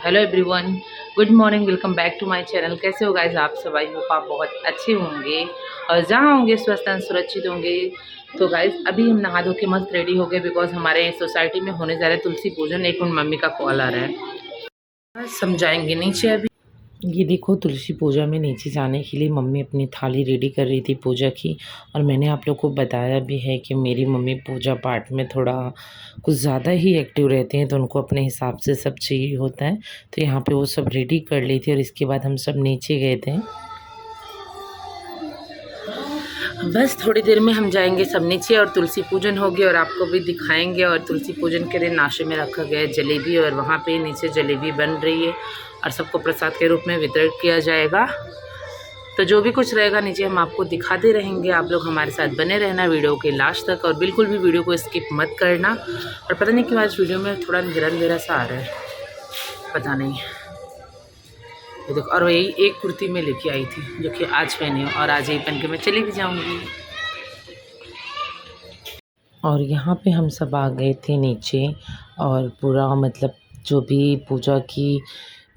Hello everyone, good morning. Welcome back to my channel. कैसे हो guys आप सब? आई होप आप बहुत अच्छे होंगे और जहाँ होंगे स्वस्थ एंड सुरक्षित होंगे। तो गाइस अभी हम नहा धो के मस्त रेडी हो गए बिकॉज हमारे सोसाइटी में होने जा रहा है तुलसी पूजन। एक मिनट, मम्मी का कॉल आ रहा है, समझाएंगे नीचे। अभी ये देखो, तुलसी पूजा में नीचे जाने के लिए मम्मी अपनी थाली रेडी कर रही थी पूजा की। और मैंने आप लोग को बताया भी है कि मेरी मम्मी पूजा पाठ में थोड़ा कुछ ज़्यादा ही एक्टिव रहती हैं, तो उनको अपने हिसाब से सब चाहिए होता है। तो यहाँ पे वो सब रेडी कर ली थी और इसके बाद हम सब नीचे गए थे। बस थोड़ी देर में हम जाएंगे सब नीचे और तुलसी पूजन होगी और आपको भी दिखाएंगे। और तुलसी पूजन के लिए नाश्ते में रखा गया है जलेबी और वहाँ पे नीचे जलेबी बन रही है और सबको प्रसाद के रूप में वितरण किया जाएगा। तो जो भी कुछ रहेगा नीचे हम आपको दिखाते रहेंगे। आप लोग हमारे साथ बने रहना वीडियो के लास्ट तक और बिल्कुल भी वीडियो को स्किप मत करना। और पता नहीं क्यों आज वीडियो में थोड़ा अंधेरा अंधेरा सा आ रहा है, पता नहीं। ये देखो, और वही एक कुर्ती में लेके आई थी जो कि आज पहनी है और आज यही पहन के मैं चली भी जाऊँगी। और यहाँ पे हम सब आ गए थे नीचे और पूरा मतलब जो भी पूजा की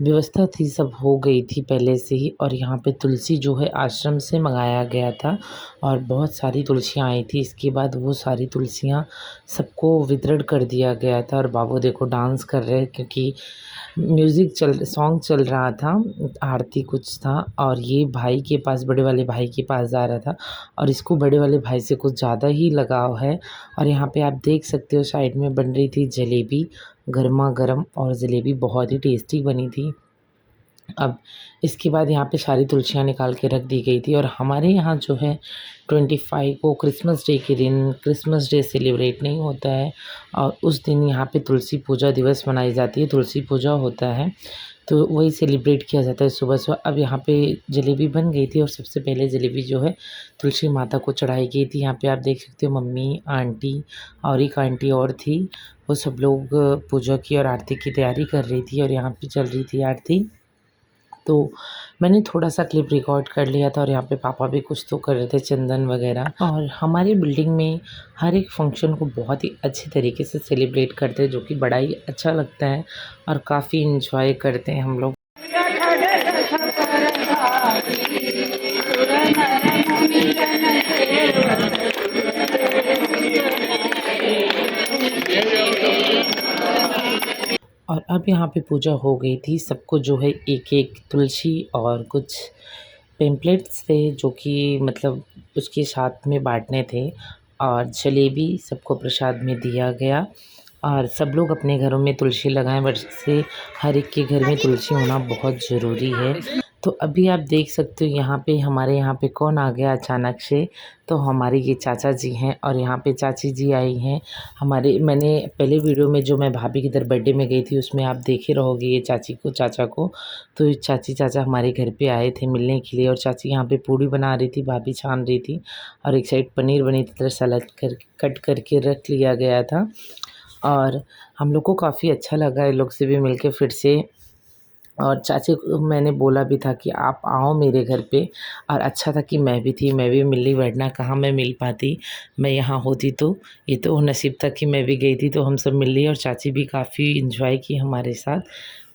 व्यवस्था थी सब हो गई थी पहले से ही। और यहाँ पे तुलसी जो है आश्रम से मंगाया गया था और बहुत सारी तुलसियाँ आई थी। इसके बाद वो सारी तुलसियाँ सबको वितरण कर दिया गया था। और बाबू देखो डांस कर रहे हैं क्योंकि सॉन्ग चल रहा था, आरती कुछ था। और ये भाई के पास, बड़े वाले भाई के पास जा रहा था और इसको बड़े वाले भाई से कुछ ज़्यादा ही लगाव है। और यहाँ पे आप देख सकते हो साइड में बन रही थी जलेबी गर्मा गर्म और जलेबी बहुत ही टेस्टी बनी थी। अब इसके बाद यहाँ पे सारी तुलसियाँ निकाल के रख दी गई थी। और हमारे यहाँ जो है 25 को क्रिसमस डे के दिन क्रिसमस डे सेलिब्रेट नहीं होता है और उस दिन यहाँ पे तुलसी पूजा दिवस मनाई जाती है, तुलसी पूजा होता है तो वही सेलिब्रेट किया जाता है सुबह सुबह। अब यहाँ पे जलेबी बन गई थी और सबसे पहले जलेबी जो है तुलसी माता को चढ़ाई गई थी। यहाँ पे आप देख सकते हो मम्मी, आंटी और एक आंटी और थी, वो सब लोग पूजा की और आरती की तैयारी कर रही थी और यहाँ पे चल रही थी आरती। तो मैंने थोड़ा सा क्लिप रिकॉर्ड कर लिया था और यहाँ पे पापा भी कुछ तो कर रहे थे, चंदन वगैरह। और हमारी बिल्डिंग में हर एक फंक्शन को बहुत ही अच्छे तरीके से सेलिब्रेट करते हैं जो कि बड़ा ही अच्छा लगता है और काफ़ी इंजॉय करते हैं हम लोग। और अब यहाँ पे पूजा हो गई थी, सबको जो है एक एक तुलसी और कुछ पेम्पलेट्स थे जो कि मतलब उसके साथ में बांटने थे और जलेबी सबको प्रसाद में दिया गया। और सब लोग अपने घरों में तुलसी लगाएं, वैसे हर एक के घर में तुलसी होना बहुत ज़रूरी है। तो अभी आप देख सकते हो यहाँ पे हमारे यहाँ पे कौन आ गया अचानक से। तो हमारे ये चाचा जी हैं और यहाँ पे चाची जी आई हैं हमारे। मैंने पहले वीडियो में जो मैं भाभी की इधर बर्थडे में गई थी उसमें आप देखे रहोगे ये चाची को, चाचा को। तो ये चाची चाचा हमारे घर पे आए थे मिलने के लिए और चाची यहाँ पे पूड़ी बना रही थी, भाभी छान रही थी और एक साइड पनीर बनी थी, सलाद कट करके रख लिया गया था। और हम लोग को काफ़ी अच्छा लगा इन लोग से भी मिलके फिर से। और चाची को मैंने बोला भी था कि आप आओ मेरे घर पे, और अच्छा था कि मैं भी थी, मैं भी मिली, वरना कहाँ मैं मिल पाती। मैं यहाँ होती तो ये तो नसीब था कि मैं भी गई थी तो हम सब मिल लिए और चाची भी काफ़ी इन्जॉय की हमारे साथ।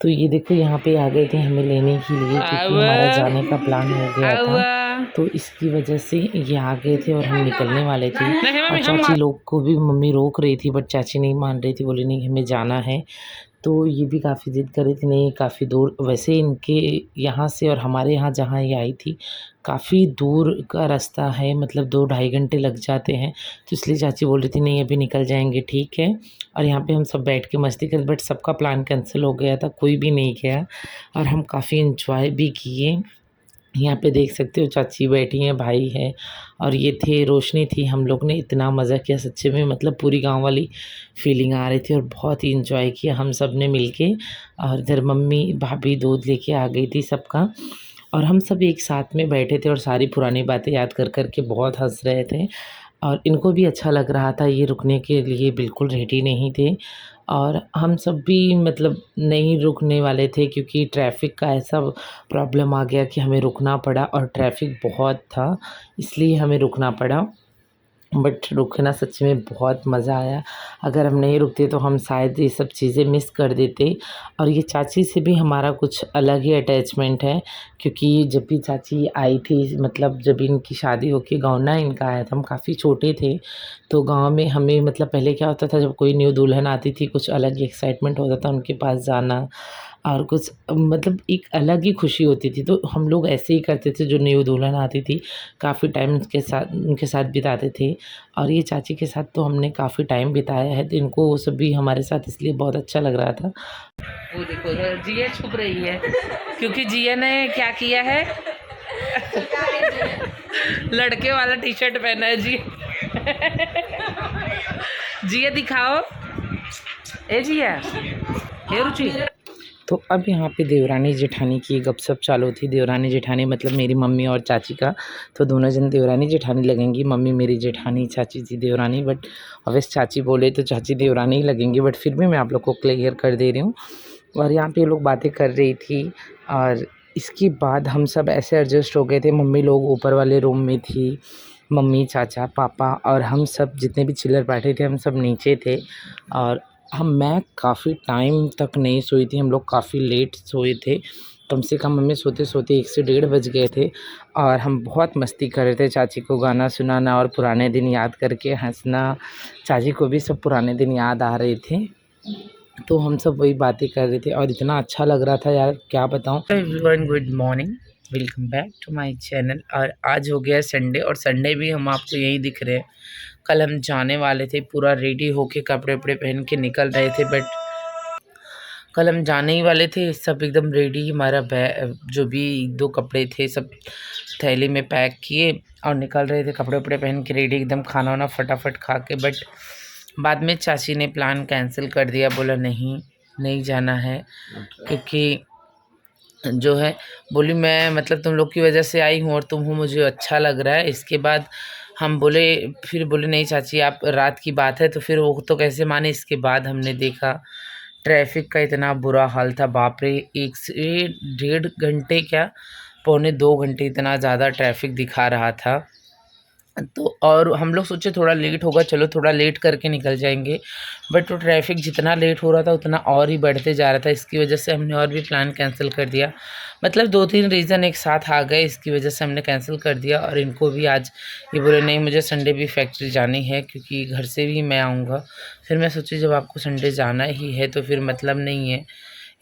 तो ये देखो यहाँ पे आ गए थे हमें लेने के लिए क्योंकि हमारा जाने का प्लान हो गया था, तो इसकी वजह से ये आ गए थे और हम निकलने वाले थे। और चाची लोग को भी मम्मी रोक रही थी बट चाची नहीं मान रही थी, बोली नहीं हमें जाना है। तो ये भी काफ़ी ज़िद कर रही थी, नहीं काफ़ी दूर, वैसे इनके यहाँ से और हमारे यहाँ जहाँ ये आई थी काफ़ी दूर का रास्ता है, मतलब 2-2.5 घंटे लग जाते हैं। तो इसलिए चाची बोल रही थी नहीं अभी निकल जाएंगे, ठीक है। और यहाँ पे हम सब बैठ के मस्ती कर, बट सबका प्लान कैंसिल हो गया था, कोई भी नहीं गया और हम काफ़ी इंजॉय भी किए। यहाँ पे देख सकते हो चाची बैठी हैं, भाई है और ये थे रोशनी थी। हम लोग ने इतना मज़ा किया सच्चे में, मतलब पूरी गांव वाली फीलिंग आ रही थी और बहुत ही इंजॉय किया हम सब ने मिलके। और इधर मम्मी भाभी दूध लेके आ गई थी सबका और हम सब एक साथ में बैठे थे और सारी पुरानी बातें याद कर कर के बहुत हंस रहे थे। और इनको भी अच्छा लग रहा था, ये रुकने के लिए बिल्कुल रेडी नहीं थे और हम सब भी मतलब नहीं रुकने वाले थे क्योंकि ट्रैफ़िक का ऐसा प्रॉब्लम आ गया कि हमें रुकना पड़ा और ट्रैफ़िक बहुत था, इसलिए हमें रुकना पड़ा। बट रुकना सच में बहुत मज़ा आया। अगर हम नहीं रुकते तो हम शायद ये सब चीज़ें मिस कर देते। और ये चाची से भी हमारा कुछ अलग ही अटैचमेंट है, क्योंकि जब भी चाची आई थी, मतलब जब इनकी शादी होके गौना इनका आया था, हम काफ़ी छोटे थे। तो गाँव में हमें मतलब पहले क्या होता था, जब कोई न्यू दुल्हन आती थी कुछ अलग ही एक्साइटमेंट होता था उनके पास जाना, और कुछ मतलब एक अलग ही खुशी होती थी। तो हम लोग ऐसे ही करते थे, जो न्यू दुल्हन आती थी काफ़ी टाइम उनके साथ बिताते थे। और ये चाची के साथ तो हमने काफ़ी टाइम बिताया है, तो इनको वो सब भी हमारे साथ इसलिए बहुत अच्छा लग रहा था। वो देखो जिया छुप रही है, क्योंकि जिया ने क्या किया है, लड़के वाला टी शर्ट पहना है जी। जिया दिखाओ, ए जिया, हे रुचि। तो अब यहाँ पे देवरानी जेठानी की गपशप चालू थी। देवरानी जेठानी मतलब मेरी मम्मी और चाची का, तो दोनों जन देवरानी जेठानी लगेंगी। मम्मी मेरी जेठानी, चाची जी देवरानी। बट अवश्य चाची बोले तो चाची देवरानी ही लगेंगी, बट फिर भी मैं आप लोग को क्लियर कर दे रही हूँ। और यहाँ पे लोग बातें कर रही थी, और इसके बाद हम सब ऐसे एडजस्ट हो गए थे। मम्मी लोग ऊपर वाले रूम में थी, मम्मी, चाचा, पापा और हम सब जितने भी चिल्लर बैठे थे हम सब नीचे थे। और मैं काफ़ी टाइम तक नहीं सोई थी, हम लोग काफ़ी लेट सोए थे। कम से कम हमें सोते-सोते 1 से डेढ़ बज गए थे। और हम बहुत मस्ती कर रहे थे, चाची को गाना सुनाना और पुराने दिन याद करके हँसना। चाची को भी सब पुराने दिन याद आ रहे थे, तो हम सब वही बातें कर रहे थे और इतना अच्छा लग रहा था यार, क्या बताऊँ। Everyone good morning, welcome back to my channel. और आज हो गया संडे, और संडे भी हम आपको यही दिख रहे हैं। कल हम जाने वाले थे, पूरा रेडी होके कपड़े वपड़े पहन के निकल रहे थे, बट कल हम जाने ही वाले थे, सब एकदम रेडी। हमारा जो भी 2 कपड़े थे सब थैली में पैक किए और निकल रहे थे, कपड़े वपड़े पहन के रेडी एकदम, खाना वाना फटाफट खा के। बट बाद में चाची ने प्लान कैंसिल कर दिया, बोला नहीं जाना है, क्योंकि जो है बोली मैं मतलब तुम लोग की वजह से आई हूँ और तुम हो, मुझे अच्छा लग रहा है। इसके बाद हम फिर बोले नहीं चाची, आप रात की बात है तो फिर वो तो कैसे माने। इसके बाद हमने देखा ट्रैफिक का इतना बुरा हाल था, बाप रे, 1 से डेढ़ घंटे, क्या पौने 2 घंटे इतना ज़्यादा ट्रैफिक दिखा रहा था। तो और हम लोग सोचे थोड़ा लेट होगा, चलो थोड़ा लेट करके निकल जाएंगे, बट वो ट्रैफिक जितना लेट हो रहा था उतना और ही बढ़ते जा रहा था। इसकी वजह से हमने और भी प्लान कैंसिल कर दिया। मतलब 2-3 रीज़न एक साथ आ गए, इसकी वजह से हमने कैंसिल कर दिया। और इनको भी आज ये बोले नहीं मुझे संडे भी फैक्ट्री जानी है, क्योंकि घर से भी मैं आऊँगा। फिर मैं सोची जब आपको संडे जाना ही है तो फिर मतलब नहीं है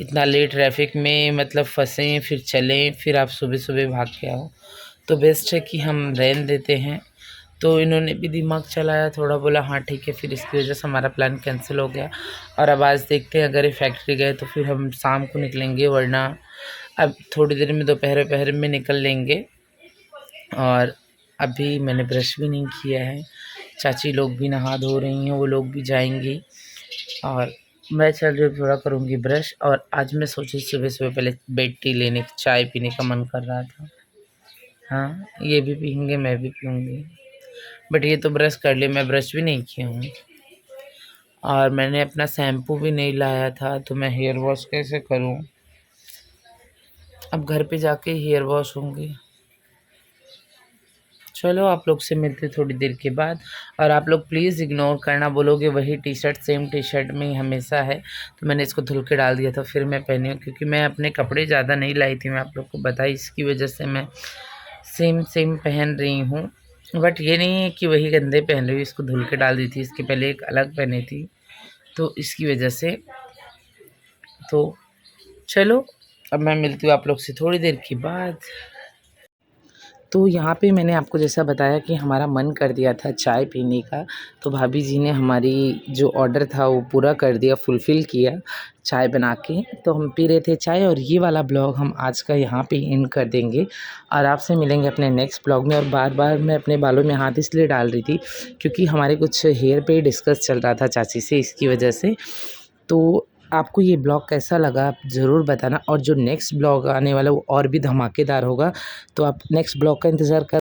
इतना लेट ट्रैफिक में मतलब फंसें फिर चलें, फिर आप सुबह सुबह भाग के आओ, तो बेस्ट है कि हम रहने देते हैं। तो इन्होंने भी दिमाग चलाया थोड़ा, बोला हाँ ठीक है, फिर इसकी वजह से हमारा प्लान कैंसिल हो गया। और अब आज देखते हैं, अगर ये फैक्ट्री गए तो फिर हम शाम को निकलेंगे, वरना अब थोड़ी देर में दोपहर में निकल लेंगे। और अभी मैंने ब्रश भी नहीं किया है, चाची लोग भी नहा धो रही हैं, वो लोग भी जाएंगी, और मैं चल रही थोड़ा करूँगी ब्रश। और आज मैं सोची सुबह सुबह पहले बेड टी लेने की, चाय पीने का मन कर रहा था। हाँ ये भी पियेंगे, मैं भी पीऊँगी, बट ये तो ब्रश कर लिए, मैं ब्रश भी नहीं किया हूँ। और मैंने अपना शैम्पू भी नहीं लाया था, तो मैं हेयर वॉश कैसे करूँ। अब घर पे जाके हेयर वॉश होंगे। चलो आप लोग से मिलते थोड़ी देर के बाद। और आप लोग प्लीज़ इग्नोर करना, बोलोगे वही T shirt same T shirt में ही हमेशा है, तो मैंने इसको धुल के डाल दिया था, फिर मैं पहनी हूँ, क्योंकि मैं अपने कपड़े ज़्यादा नहीं लाई थी, मैं आप लोग को बताई, इसकी वजह से मैं सेम पहन रही हूँ। बट ये नहीं है कि वही गंदे पहन रही हूँ, इसको धुल के डाल दी थी, इसके पहले एक अलग पहनी थी, तो इसकी वजह से। तो चलो अब मैं मिलती हूँ आप लोग से थोड़ी देर के बाद। तो यहाँ पे मैंने आपको जैसा बताया कि हमारा मन कर दिया था चाय पीने का, तो भाभी जी ने हमारी जो ऑर्डर था वो पूरा कर दिया, फुलफ़िल किया चाय बना के। तो हम पी रहे थे चाय, और ये वाला ब्लॉग हम आज का यहाँ पे एंड कर देंगे, और आपसे मिलेंगे अपने नेक्स्ट ब्लॉग में। और बार-बार मैं अपने बालों में हाथ इसलिए डाल रही थी क्योंकि हमारे कुछ हेयर पे डिस्कस चल रहा था चाची से, इसकी वजह से। तो आपको ये ब्लॉग कैसा लगा आप ज़रूर बताना, और जो नेक्स्ट ब्लॉग आने वाला है वो और भी धमाकेदार होगा, तो आप नेक्स्ट ब्लॉग का इंतज़ार कर